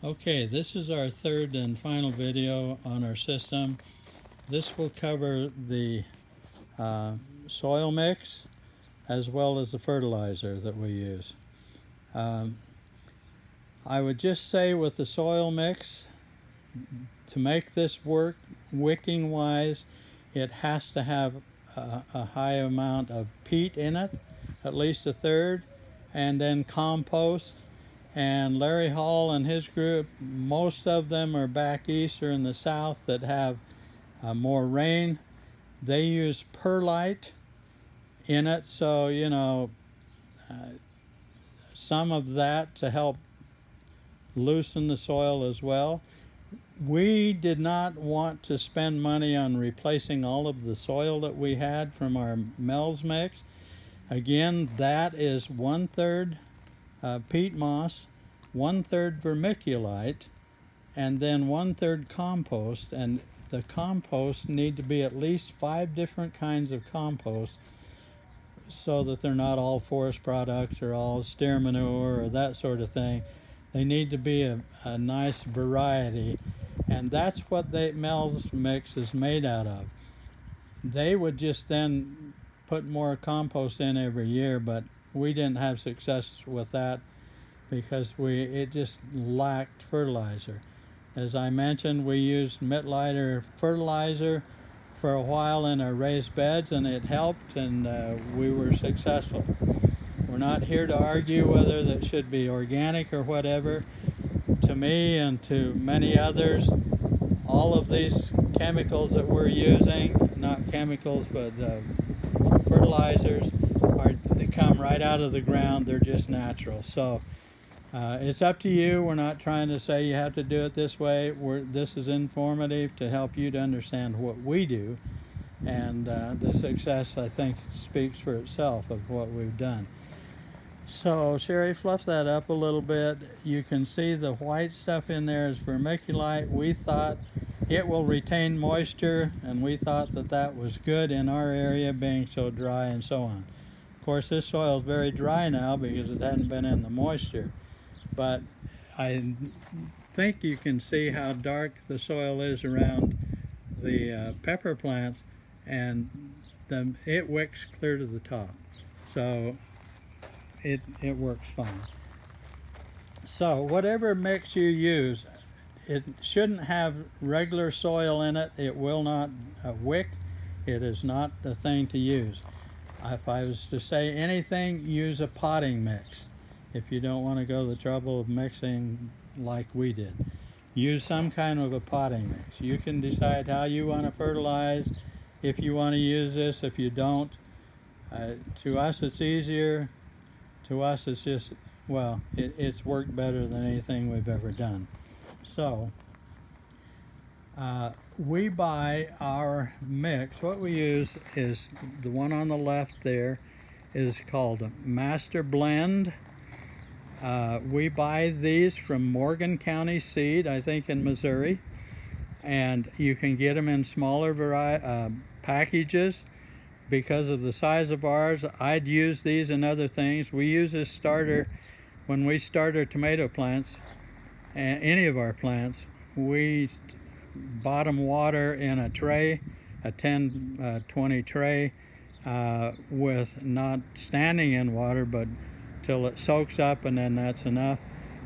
Okay, this is our third and final video on our system. This will cover the soil mix as well as the fertilizer that we use. I would just say with the soil mix, to make this work wicking wise, it has to have a high amount of peat in it, at least a third, and then compost. And Larry Hall and his group, most of them are back east or in the south that have more rain. They use perlite in it, so some of that to help loosen the soil as well. We did not want to spend money on replacing all of the soil that we had from our Mel's mix. Again, that is 1/3 peat moss, 1/3 vermiculite, and then 1/3 compost. And the compost need to be at least 5 different kinds of compost, so that they're not all forest products or all steer manure or that sort of thing. They need to be a nice variety, and that's what Mel's mix is made out of. They would just then put more compost in every year, but we didn't have success with that because it just lacked fertilizer. As I mentioned, we used Mittleiter fertilizer for a while in our raised beds, and it helped, and we were successful. We're not here to argue whether that should be organic or whatever. To me and to many others, all of these chemicals that we're using, not chemicals but fertilizers, they come right out of the ground. They're just natural. So it's up to you. We're not trying to say you have to do it this way. This is informative to help you to understand what we do, and the success, I think, speaks for itself of what we've done. So Sherry, fluff that up a little bit. You can see the white stuff in there is vermiculite. We thought it will retain moisture, and we thought that that was good in our area being so dry and so on. Of course, this soil is very dry now because it hadn't been in the moisture, but I think you can see how dark the soil is around the pepper plants, and it wicks clear to the top. So it works fine. So whatever mix you use, it shouldn't have regular soil in it. It will not wick. It is not the thing to use. If I was to say anything, use a potting mix. If you don't want to go the trouble of mixing like we did, use some kind of a potting mix. You can decide how you want to fertilize, if you want to use this, if you don't. To us it's easier. To us it's just, well, it's worked better than anything we've ever done. So we buy our mix. What we use is the one on the left there is called Master Blend. We buy these from Morgan County Seed, I think in Missouri, and you can get them in smaller packages. Because of the size of ours, I'd use these in other things. We use this starter when we start our tomato plants, and any of our plants. We bottom water in a tray, a 10-20 tray, with not standing in water, but till it soaks up, and then that's enough.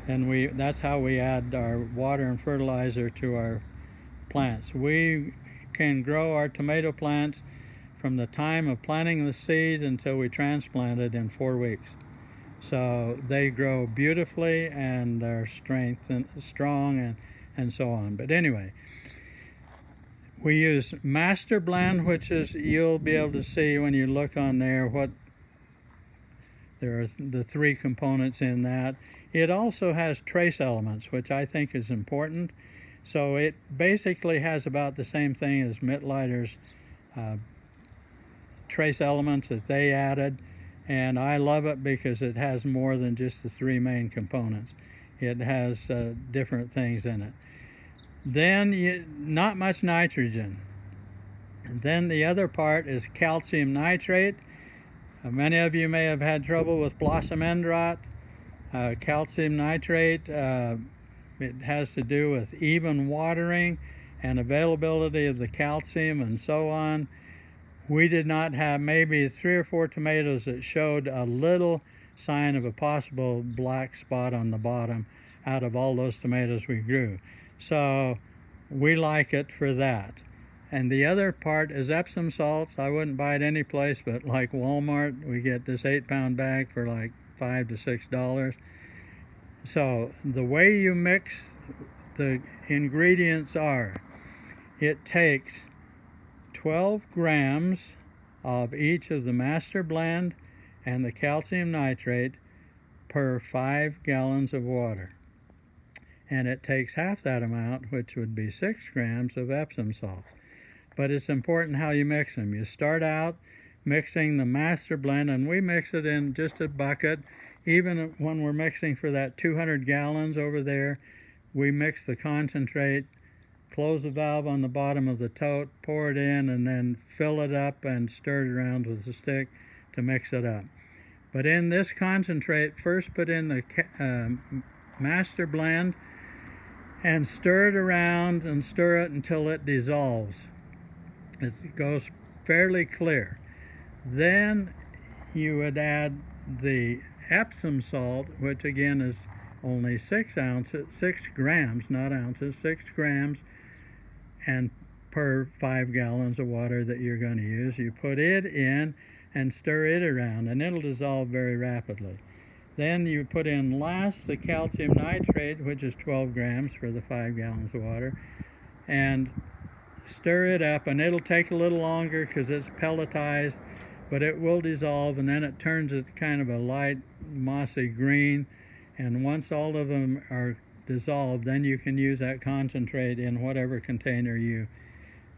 And that's how we add our water and fertilizer to our plants. We can grow our tomato plants from the time of planting the seed until we transplant it in 4 weeks. So they grow beautifully, and they're strong and so on. But anyway, we use Master Blend, which is, you'll be able to see when you look on there what there are the 3 components in that. It also has trace elements, which I think is important. So it basically has about the same thing as Mittleiter's trace elements that they added, and I love it because it has more than just the 3 main components. It has different things in it. Then not much nitrogen. And then the other part is calcium nitrate. Many of you may have had trouble with blossom end rot. Calcium nitrate It has to do with even watering and availability of the calcium and so on. We did not have maybe 3 or 4 tomatoes that showed a little sign of a possible black spot on the bottom out of all those tomatoes we grew. So we like it for that. And the other part is Epsom salts. I wouldn't buy it any place but like Walmart. We get this 8-pound bag for like $5 to $6. So the way you mix the ingredients are, it takes 12 grams of each of the master blend and the calcium nitrate per 5 gallons of water. And it takes half that amount, which would be 6 grams of Epsom salt. But it's important how you mix them. You start out mixing the master blend, and we mix it in just a bucket. Even when we're mixing for that 200 gallons over there, we mix the concentrate, close the valve on the bottom of the tote, pour it in, and then fill it up and stir it around with a stick to mix it up. But in this concentrate, first put in the master blend and stir it around and stir it until it dissolves. It goes fairly clear. Then you would add the Epsom salt, which again is only 6 grams, not ounces, 6 grams, and per 5 gallons of water that you're going to use. You put it in and stir it around, and it'll dissolve very rapidly. Then you put in last the calcium nitrate, which is 12 grams for the 5 gallons of water, and stir it up, and it'll take a little longer because it's pelletized, but it will dissolve, and then it turns it kind of a light mossy green. And once all of them are dissolved, then you can use that concentrate in whatever container you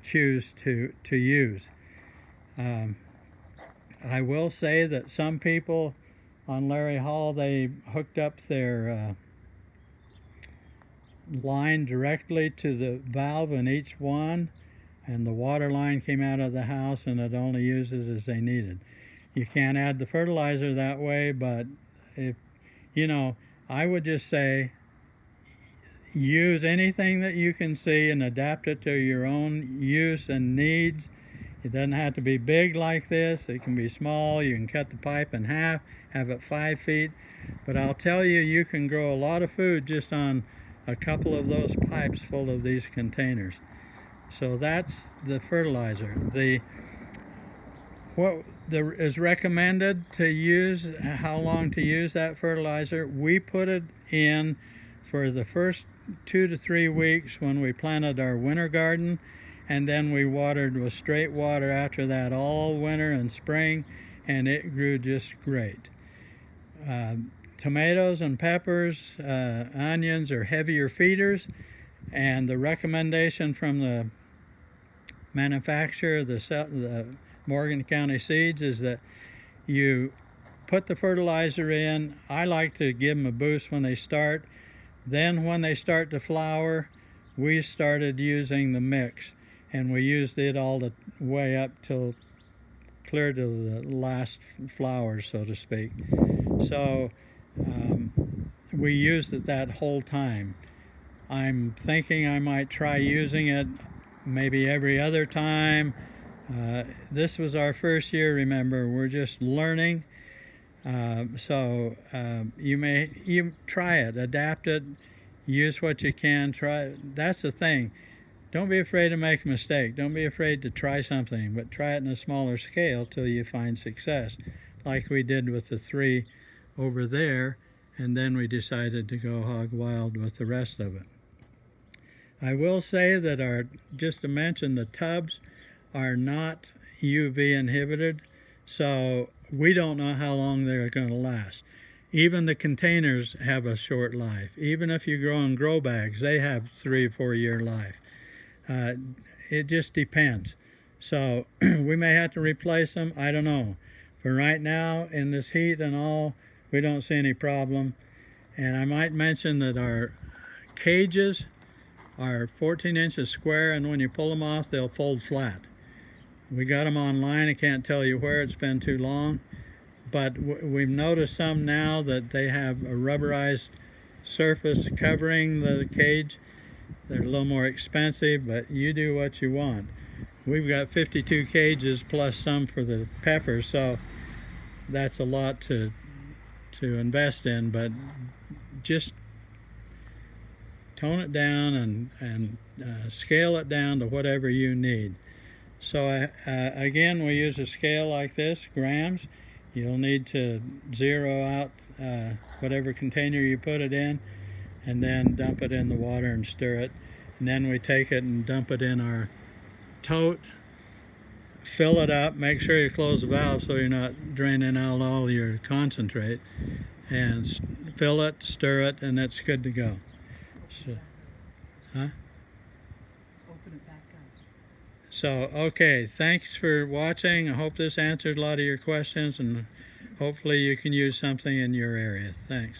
choose to use. I will say that some people on Larry Hall, they hooked up their line directly to the valve in each one, and the water line came out of the house, and it only used it as they needed. You can't add the fertilizer that way, but if I would just say use anything that you can see and adapt it to your own use and needs. It doesn't have to be big like this. It can be small. You can cut the pipe in half, have it 5 feet. But I'll tell you, you can grow a lot of food just on a couple of those pipes full of these containers. So that's the fertilizer. What is recommended to use, how long to use that fertilizer, we put it in for the first 2 to 3 weeks when we planted our winter garden, and then we watered with straight water after that all winter and spring, and it grew just great. Tomatoes and peppers, onions are heavier feeders, and the recommendation from the manufacturer, the Morgan County Seeds, is that you put the fertilizer in. I like to give them a boost when they start. Then when they start to flower, we started using the mix, and we used it all the way up till clear to the last flowers, so to speak. So we used it that whole time. I'm thinking I might try using it maybe every other time. This was our first year, remember, we're just learning. So you try it, adapt it, use what you can, try. That's the thing. Don't be afraid to make a mistake. Don't be afraid to try something, but try it in a smaller scale till you find success, like we did with the 3 over there, and then we decided to go hog wild with the rest of it. I will say that just to mention, the tubs are not UV inhibited, so we don't know how long they're going to last. Even the containers have a short life. Even if you grow in grow bags, they have 3 or 4 year life. It just depends. So we may have to replace them, I don't know. For right now, in this heat and all, we don't see any problem. And I might mention that our cages are 14 inches square, and when you pull them off, they'll fold flat. We got them online. I can't tell you where, it's been too long. But we've noticed some now that they have a rubberized surface covering the cage. They're a little more expensive, but you do what you want. We've got 52 cages plus some for the peppers, so that's a lot to invest in, but just tone it down and scale it down to whatever you need. So again, we use a scale like this, grams. You'll need to zero out whatever container you put it in, and then dump it in the water and stir it. And then we take it and dump it in our tote, fill it up, make sure you close the valve so you're not draining out all your concentrate, and fill it, stir it, and it's good to go. So, huh? Open it back up. So, okay, thanks for watching. I hope this answered a lot of your questions, and hopefully you can use something in your area. Thanks.